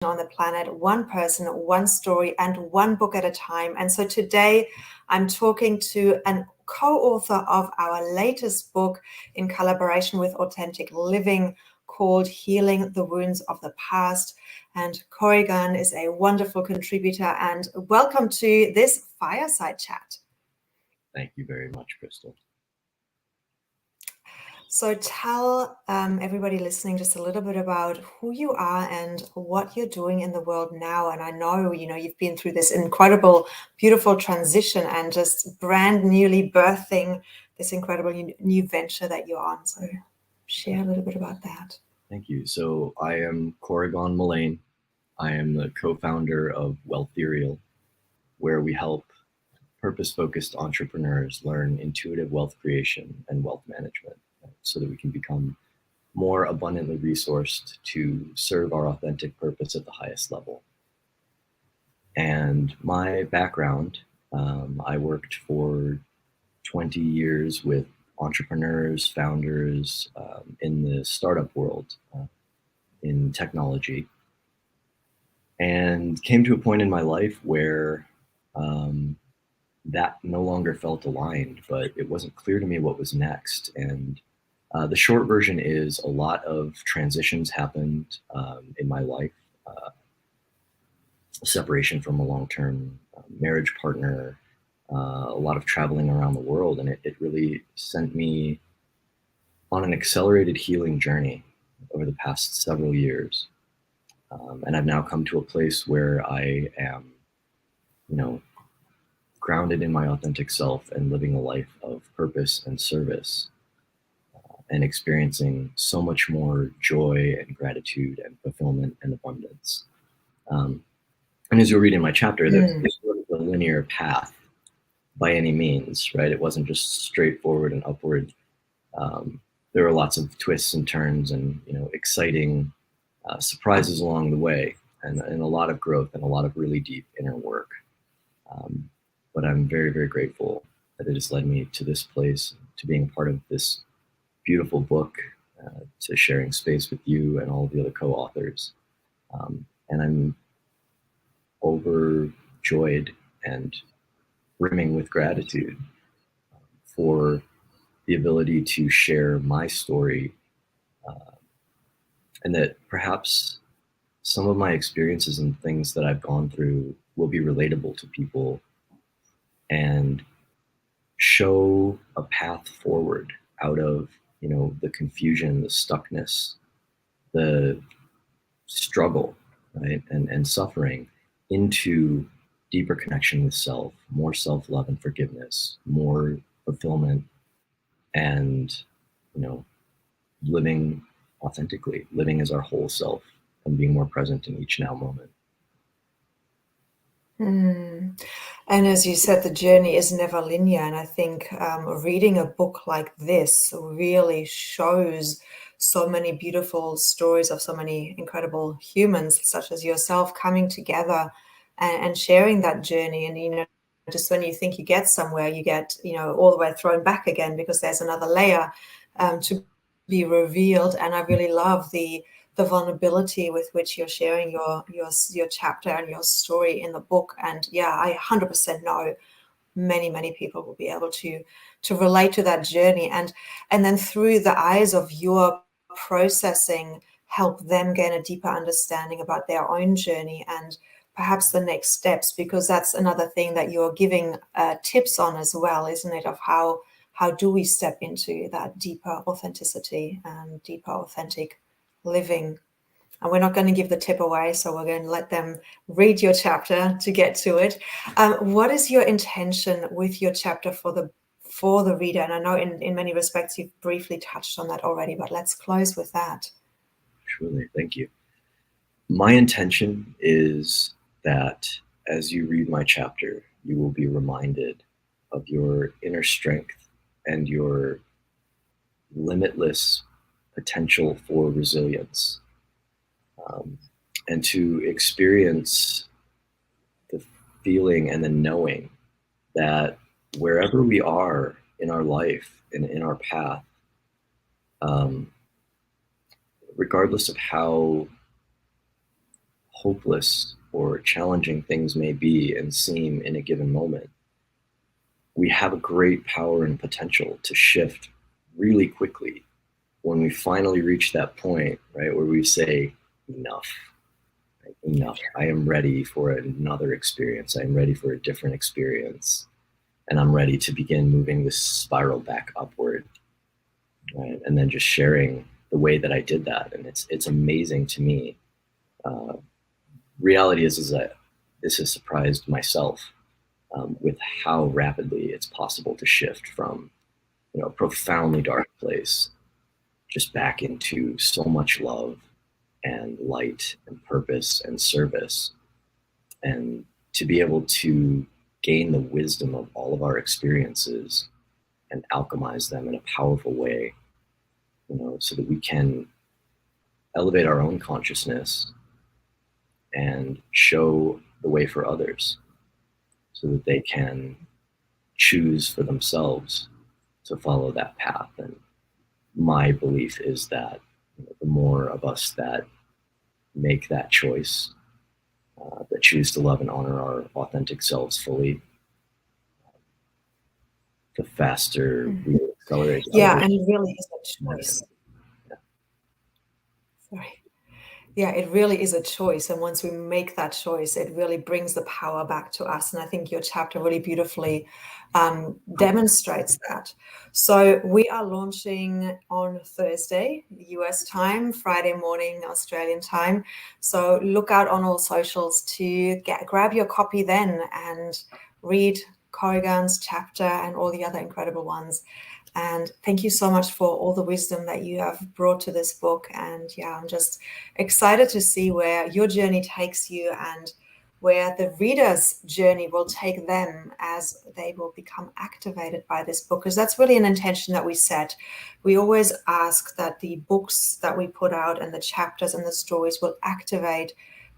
on the planet, one person, one story, and one book at a time. And so today I'm talking to an co-author of our latest book in collaboration with Authentic Living called Healing the Wounds of the Past. And Korrigon is a wonderful contributor, and welcome to this Fireside Chat. Thank you very much, Crystal. So tell everybody listening just a little bit about who you are and what you're doing in the world now. And I know, you've been through this incredible, beautiful transition and just brand newly birthing this incredible new venture that you're on. So share a little bit about that. Thank you. So I am Korrigon Milaine. I am the co-founder of Wealtherial, where we help purpose-focused entrepreneurs learn intuitive wealth creation and wealth management so that we can become more abundantly resourced to serve our authentic purpose at the highest level. And my background, I worked for 20 years with entrepreneurs, founders in the startup world, in technology, and came to a point in my life where that no longer felt aligned, but it wasn't clear to me what was next. And the short version is a lot of transitions happened in my life. Separation from a long-term marriage partner, a lot of traveling around the world, and it really sent me on an accelerated healing journey over the past several years. And I've now come to a place where I am, grounded in my authentic self and living a life of purpose and service, and experiencing so much more joy and gratitude and fulfillment and abundance. And as you'll read in my chapter, there's sort of a linear path by any means, right? It wasn't just straightforward and upward. There were lots of twists and turns and, exciting surprises along the way, and a lot of growth and a lot of really deep inner work. But I'm very, very grateful that it has led me to this place, to being a part of this beautiful book, to sharing space with you and all the other co-authors. And I'm overjoyed and brimming with gratitude for the ability to share my story, and that perhaps some of my experiences and things that I've gone through will be relatable to people and show a path forward out of, the confusion, the stuckness, the struggle, right, and suffering, into deeper connection with self, more self-love and forgiveness, more fulfillment, and, living authentically, living as our whole self, and being more present in each now moment. And as you said, the journey is never linear. And I think reading a book like this really shows so many beautiful stories of so many incredible humans, such as yourself, coming together and sharing that journey. And, just when you think you get somewhere, you get, all the way thrown back again, because there's another layer to be revealed. And I really love the vulnerability with which you're sharing your chapter and your story in the book. And yeah, I 100% know many people will be able to relate to that journey, and then through the eyes of your processing, help them gain a deeper understanding about their own journey and perhaps the next steps, because that's another thing that you're giving tips on as well, isn't it, of how do we step into that deeper authenticity and deeper authentic living. And we're not going to give the tip away, so we're going to let them read your chapter to get to it. What is your intention with your chapter for the reader? And I know in many respects you've briefly touched on that already, but let's close with that. Surely, thank you. My intention is that as you read my chapter, you will be reminded of your inner strength and your limitless potential for resilience, and to experience the feeling and the knowing that wherever we are in our life and in our path, regardless of how hopeless or challenging things may be and seem in a given moment, we have a great power and potential to shift really quickly when we finally reach that point, right, where we say, enough, right? Enough. I am ready for another experience. I'm ready for a different experience. And I'm ready to begin moving this spiral back upward, right? And then just sharing the way that I did that. And it's amazing to me. Reality is that this has surprised myself with how rapidly it's possible to shift from, a profoundly dark place just back into so much love and light and purpose and service, and to be able to gain the wisdom of all of our experiences and alchemize them in a powerful way, so that we can elevate our own consciousness and show the way for others so that they can choose for themselves to follow that path. And my belief is that the more of us that make that choice, that choose to love and honor our authentic selves fully, the faster we accelerate. Yeah, and it really is a choice. Sorry. Yeah, it really is a choice. And once we make that choice, it really brings the power back to us. And I think your chapter really beautifully demonstrates that. So we are launching on Thursday, US time, Friday morning, Australian time. So look out on all socials to grab your copy then and read Korrigon's chapter and all the other incredible ones. And thank you so much for all the wisdom that you have brought to this book. And yeah, I'm just excited to see where your journey takes you and where the reader's journey will take them as they will become activated by this book, because that's really an intention that we set. We always ask that the books that we put out and the chapters and the stories will activate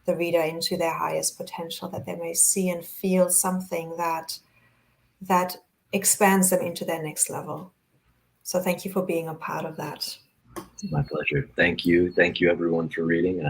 the reader into their highest potential, that they may see and feel something that expands them into their next level. So thank you for being a part of that. My pleasure. Thank you. Thank you everyone for reading. And